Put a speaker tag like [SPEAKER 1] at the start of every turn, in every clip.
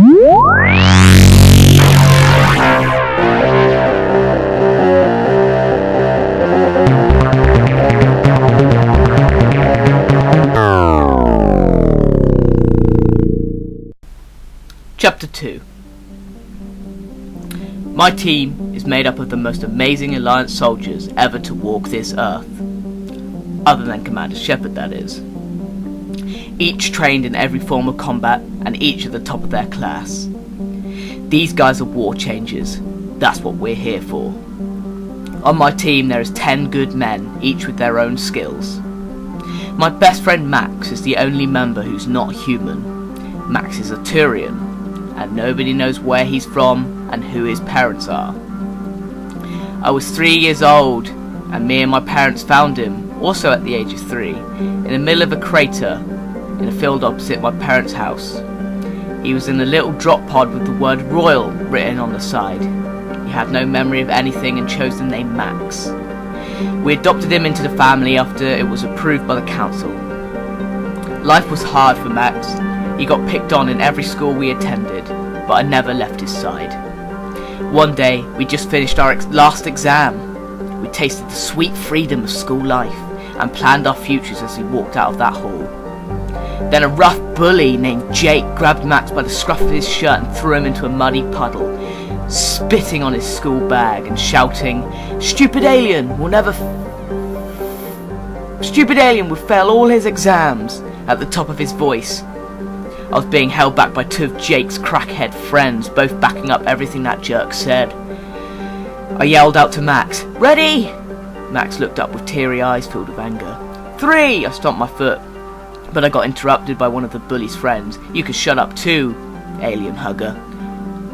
[SPEAKER 1] Chapter 2. My team is made up of the most amazing Alliance soldiers ever to walk this earth. Other than Commander Shepard, that is. Each trained in every form of combat, and each at the top of their class. These guys are war changers. That's what we're here for. On my team there is 10 good men, each with their own skills. My best friend Max is the only member who's not human. Max is a Turian, and nobody knows where he's from and who his parents are. I was 3 years old, and me and my parents found him, also at the age of 3, in the middle of a crater in a field opposite my parents' house. He was in a little drop pod with the word Royal written on the side. He had no memory of anything and chose the name Max. We adopted him into the family after it was approved by the council. Life was hard for Max. He got picked on in every school we attended, but I never left his side. One day, we just finished our last exam. We tasted the sweet freedom of school life and planned our futures as we walked out of that hall. Then a rough bully named Jake grabbed Max by the scruff of his shirt and threw him into a muddy puddle, spitting on his school bag and shouting, "Stupid alien will fail all his exams," at the top of his voice. I was being held back by 2 of Jake's crackhead friends, both backing up everything that jerk said. I yelled out to Max, "Ready!" Max looked up with teary eyes filled with anger. 3! I stomped my foot, but I got interrupted by one of the bully's friends. "You can shut up too, alien hugger."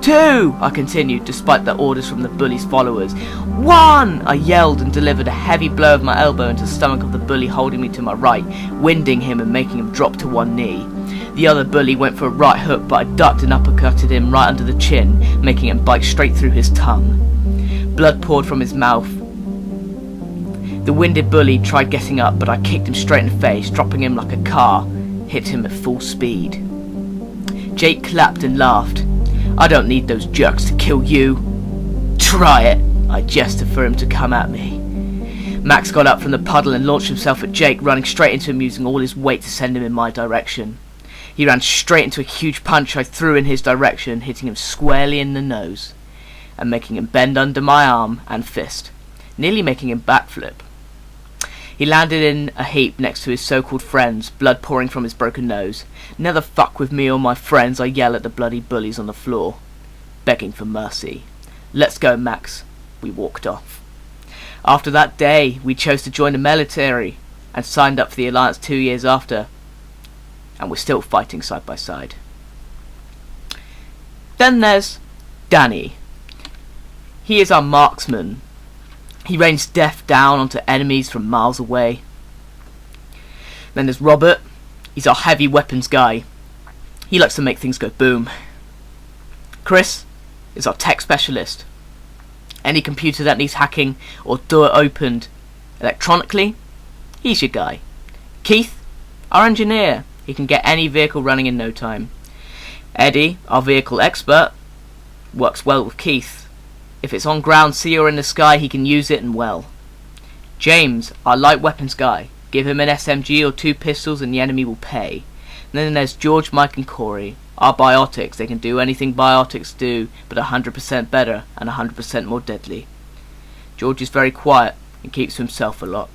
[SPEAKER 1] 2! I continued, despite the orders from the bully's followers. 1! I yelled and delivered a heavy blow of my elbow into the stomach of the bully holding me to my right, winding him and making him drop to one knee. The other bully went for a right hook, but I ducked and uppercutted him right under the chin, making him bite straight through his tongue. Blood poured from his mouth. The winded bully tried getting up, but I kicked him straight in the face, dropping him like a car, hit him at full speed. Jake clapped and laughed. "I don't need those jerks to kill you." "Try it," I gestured for him to come at me. Max got up from the puddle and launched himself at Jake, running straight into him using all his weight to send him in my direction. He ran straight into a huge punch I threw in his direction, hitting him squarely in the nose, and making him bend under my arm and fist, nearly making him backflip. He landed in a heap next to his so-called friends, blood pouring from his broken nose. "Never fuck with me or my friends," I yell at the bloody bullies on the floor, begging for mercy. "Let's go, Max." We walked off. After that day, we chose to join the military and signed up for the Alliance 2 years after, and we're still fighting side by side. Then there's Danny. He is our marksman. He rains death down onto enemies from miles away. Then there's Robert. He's our heavy weapons guy. He likes to make things go boom. Chris is our tech specialist. Any computer that needs hacking or door opened electronically, he's your guy. Keith, our engineer. He can get any vehicle running in no time. Eddie, our vehicle expert, works well with Keith. If it's on ground, sea or in the sky, he can use it and well. James, our light weapons guy. Give him an SMG or 2 pistols and the enemy will pay. And then there's George, Mike and Corey, our biotics. They can do anything biotics do, but 100% better and 100% more deadly. George is very quiet and keeps to himself a lot.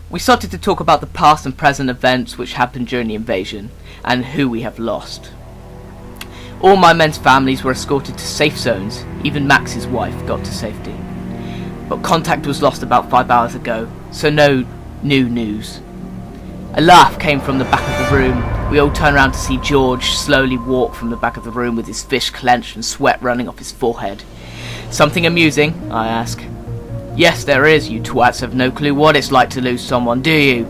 [SPEAKER 1] We started to talk about the past and present events which happened during the invasion, and who we have lost. All my men's families were escorted to safe zones. Even Max's wife got to safety. But contact was lost about 5 hours ago, so no new news. A laugh came from the back of the room. We all turned around to see George slowly walk from the back of the room with his fist clenched and sweat running off his forehead. "Something amusing?" I ask. "Yes, there is. You twats have no clue what it's like to lose someone, do you?"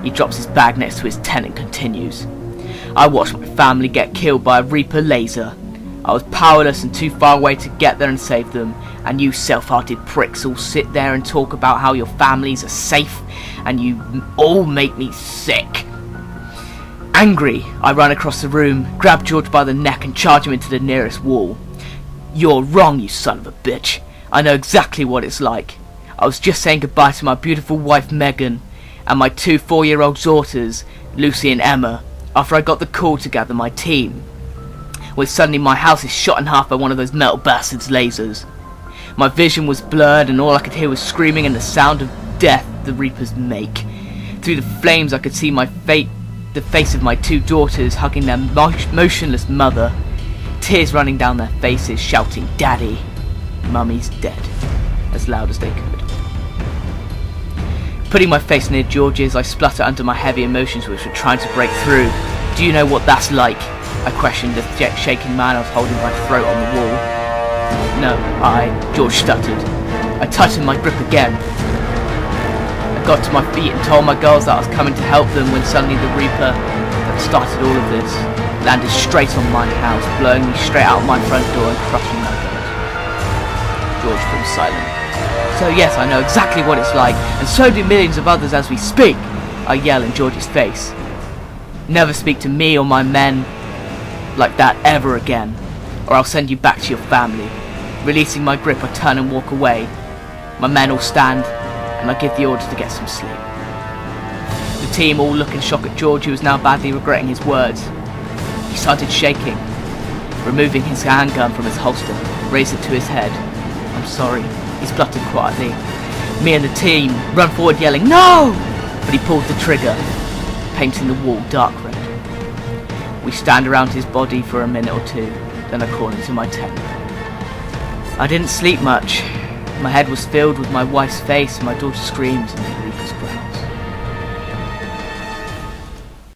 [SPEAKER 1] He drops his bag next to his tent and continues. "I watched my family get killed by a Reaper laser. I was powerless and too far away to get there and save them. And you self-hearted pricks all sit there and talk about how your families are safe, and you all make me sick. Angry, I run across the room, grab George by the neck and charge him into the nearest wall. "You're wrong, you son of a bitch. I know exactly what it's like. I was just saying goodbye to my beautiful wife Megan and my 2 4-year-old daughters, Lucy and Emma, after I got the call to gather my team, when suddenly my house is shot in half by one of those metal bastards' lasers. My vision was blurred and all I could hear was screaming and the sound of death the Reapers make. Through the flames I could see the face of my 2 daughters hugging their motionless mother, tears running down their faces, shouting, 'Daddy, Mummy's dead,' as loud as they could. Putting my face near George's, I splutter under my heavy emotions which were trying to break through. 'Do you know what that's like?' I questioned the shaking man I was holding by the throat on the wall. 'No, George stuttered. I tightened my grip again. I got to my feet and told my girls that I was coming to help them when suddenly the Reaper that started all of this landed straight on my house, blowing me straight out my front door and crushing my girls. George falls silent. 'So yes, I know exactly what it's like, and so do millions of others as we speak,' I yell in George's face. 'Never speak to me or my men like that ever again, or I'll send you back to your family.' Releasing my grip, I turn and walk away. My men all stand, and I give the order to get some sleep. The team all look in shock at George, who was now badly regretting his words. He started shaking, removing his handgun from his holster, raised it to his head. 'I'm sorry,' he spluttered quietly. Me and the team run forward yelling, 'No!' But he pulled the trigger, painting the wall dark red. We stand around his body for a minute or two, then I crawl into my tent. I didn't sleep much. My head was filled with my wife's face and my daughter's screams and the Reaper's growl.